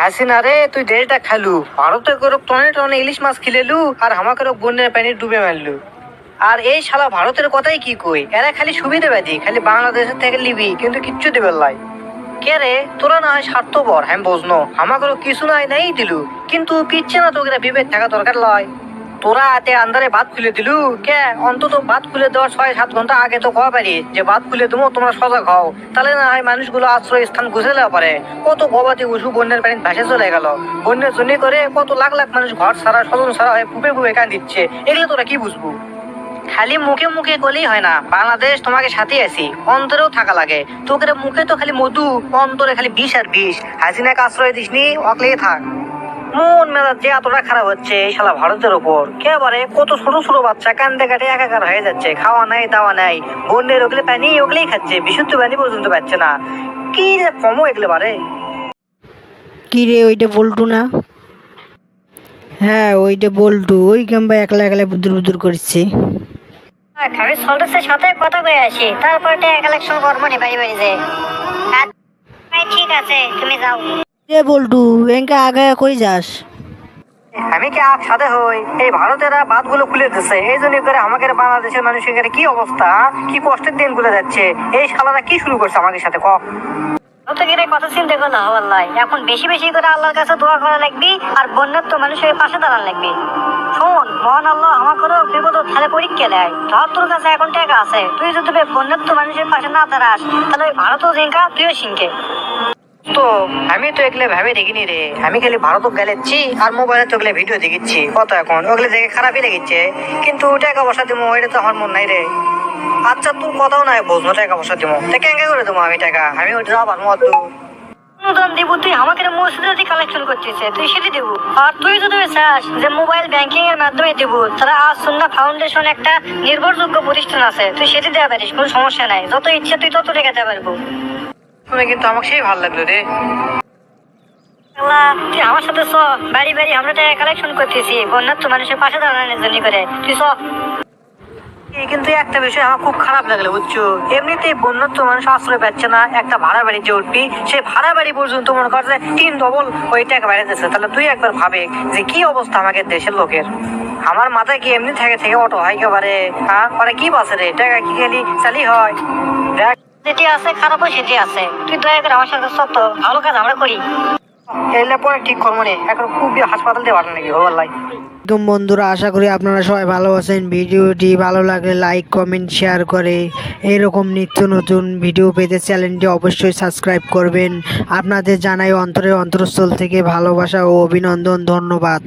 হাসিনা রে, তুই দেশটা খালু, ভারতে করে টনে টনে ইলিশ মাছ খিলেলু, আর আমাকে বন্যার পানি ডুবে মারলু। আর এই শালা ভারতের কথাই কি কই, এরা খালি সুবিধাবাদী, খালি বাংলাদেশের থেকে লিবি, কিন্তু কিচ্ছু দিবে লাই। কে রে, তোরা না হয় স্বার্থপর, হ্যাঁ বুঝনো, আমাকে কিছু নাই দিলু, কিন্তু পিচ্ছে না তোকে বিবেক থাকা দরকার লয়। তোরা এতে আন্দারে ভাত খুলে দিলু কে? অন্তত ভাত খুলে দেওয়ার 6-7 ঘন্টা আগে তো কওয়া পারি যে ভাত খুলে দেবো, তোমরা সজাগ হও, তাহলে না হয় মানুষগুলো আশ্রয় স্থান গুছে দেওয়া পারে। কত গবাদি পশু বন্যার পানি ভাসে চলে গেল, বন্যার জন্য করে কত লাখ লাখ মানুষ ঘর ছাড়া স্বজন ছাড়া হয়ে ফুপে কান দিচ্ছে। এগুলো তোরা কি বুঝবো? খালি মুখে মুখে গলেই হয় না, বাংলাদেশ তোমাকে সাথে আছি, অন্তরেও থাকা লাগে। তোকে মুখে তো খালি মধু, অন্তরে খালি বিষ আর বিষ। হাসিনাকে আশ্রয় দিসনি, অকলেই থাক। মন মেজাজ যে এতটা খারাপ হচ্ছে এই শালা ভারতের ওপর, একেবারে কত ছোট ছোট বাচ্চা কান্দে কাটে একাকার হয়ে যাচ্ছে, খাওয়া নাই দাওয়া নাই, বন্যের ওগুলো পানি ওগুলোই খাচ্ছে, বিশুদ্ধ পানি পর্যন্ত পাচ্ছে না। কি যে কমো এগুলো বারে। কি রে, ওইটা বল্টু না? হ্যাঁ, ওইটা বল্টু। ওই কিংবা একলা একলা বুদুর বুদুর করছে। আমি সল্টেসের সাথে কথা কয়ে আসি, তারপর কালেকশন করবো নি বাড়ি বাড়ি যে। ঠিক আছে, তুমি যাও। রে বল্টু, এনকে আগে কই যাস? আমি কি আপ সাথে হই? এই ভারতেরা বাঁধগুলো খুলে দিচ্ছে, এই জন্য করে আমাদের বাংলাদেশের মানুষের কি অবস্থা, কি কষ্টের দিন গুলো যাচ্ছে। এই শালারা কি শুরু করছে আমাদের সাথে, ক? কথা চিন্তা করলে হওয়ার লাই, এখন বেশি বেশি করে আল্লাহর কাছে দোয়া করা লাগবে, আর বন্যার তো মানুষের পাশে দাঁড়ান লাগবে। শোন, মহান আল্লাহ আমাকেও বিপদ ঠেলে পরীক্ষা দেয়। ধর তোর কাছে এখন টাকা আছে, তুই যদি বন্যার তো মানুষের পাশে না দাঁড়াস, তাহলে ওই ভারতও জিঙ্কা, তুইও সিংকে। তো আমি তো এগুলো ভেবে দেখিনি রে, আমি খালি ভারত গেলেছি আর মোবাইলে তো ওগুলো ভিডিও দেখিচ্ছি কত, এখন ওগুলো দেখে খারাপই লেগেছে, কিন্তু টাকা পয়সা দিব ওইটা তো আমার মন নাই রে। আচ্ছা তোর কথাও নাই বুঝলো, টাকা পয়সা দিব কেঙ্গে করে দেবো আমি টাকা, আমি ওইটা যাবার মত অনুদান দিব, তুই আমাকে মসজিদে কালেকশন করতেছে, তুই সেটি দিব। আর তুই যদি চাস যে মোবাইল ব্যাংকিং এর মাধ্যমে দিব, তাহলে আজ সুন্নাহ ফাউন্ডেশন একটা নির্ভরযোগ্য প্রতিষ্ঠান আছে, তুই সেটি দেওয়া পারিস, কোনো সমস্যা নাই, যত ইচ্ছে তুই তত টাকা দিতে পারবো। শুনে কিন্তু আমাকে সেই ভালো লাগলো রে। তুই আমার সাথে চ, বাড়ি বাড়ি আমরা টাকা কালেকশন করতেছি বন্যার তো মানুষের পাশে দাঁড়ানোর জন্য করে, তুই চ। কিন্তু একটা বিষয় আমার খুব খারাপ লাগলো বুঝছো, এমনিতেই বন্যার তো মানুষ আশ্রয় পাচ্ছে না, একটা ভাড়া বাড়ি যে উঠবি, সেই ভাড়া বাড়ি পর্যন্ত মনে করছে 3 ডবল ওই টাকা বেড়েছে। তাহলে তুই একবার ভাবে যে কি অবস্থা আমাদের দেশের লোকের। আমার মাথায় কি এমনি থেকে থেকে অটো হয় একেবারে, হ্যাঁ পরে কি বাসে রে, টাকা কি খালি চালি হয়? দেখ যেটি আছে খারাপও সেটি আছে, তুই দয়া করে আমার সাথে সত্য ভালো কাজ আমরা করি। এলে পরে ঠিক করবো নি, এখন খুব হাসপাতাল দিয়ে পাঠান নাকি হবার লাই। একদম বন্ধুরা, আশা করি আপনারা সবাই ভালো আছেন। ভিডিওটি ভালো লাগলে লাইক কমেন্ট শেয়ার করে এরকম নিত্য নতুন ভিডিও পেতে চ্যানেলটি অবশ্যই সাবস্ক্রাইব করবেন। আপনাদের জানাই অন্তরের অন্তরস্থল থেকে ভালোবাসা ও অভিনন্দন, ধন্যবাদ।